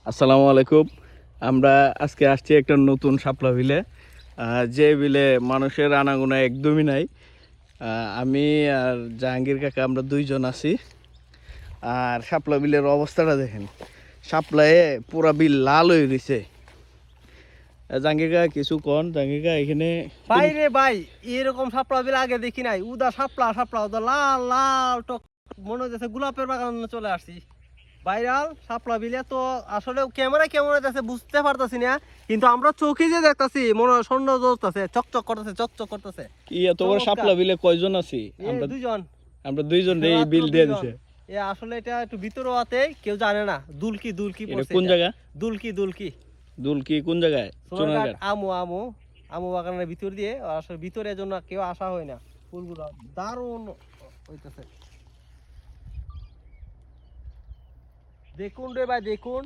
আসসালামু আলাইকুম। আমরা আজকে আসছি একটা নতুন শাপলা বিলে, যে বিলে মানুষের আনাগোনা একদমই নাই। আমি আর জাহাঙ্গীর কাকা আমরা দুইজন আছি। আর শাপলা বিলের অবস্থাটা দেখেন, শাপলায় পুরা বিল লাল হয়ে গেছে। জাহাঙ্গীর কাকা কিছু কন, জাহাঙ্গীর কাকা এখানে ভাই রে ভাই, এরকম শাপলা বিল আগে দেখি নাই। উদা শাপলা শাপলা উদা লাল লাল টক, মনে হচ্ছে গোলাপের বাগানে চলে আসছি। ভাইরাল শাপলা বিলে তো আসলে ক্যামেরা কেমন হইতেছে বুঝতে পারতাছি না, কিন্তু আমরা চোখে যে দেখতাছি মনে হয় স্বর্ণ জ্বলতেছে, চকচক করতেছে, চকচক করতেছে। কি এত বড় শাপলা বিলে কয়জন আছি আমরা? দুইজন, আমরা দুইজন এই মাত্র বিল দিয়ে দুইজন। দিছে। আসলে এটা একটু ভিতরে আছে, কেউ জানে না। দুলকি দুলকি এটা পড়ছে কোন এটা। জায়গা? দুলকি দুলকি দুলকি কোন জায়গায়? সোনারঘাট আমু আমু আমু বাগানের ভিতর দিয়ে। আসলে ভিতরে জন্য কেউ আসা হয় না। ফুলগুলো দারুণ হইতেছে, দেখুন রে ভাই দেখুন।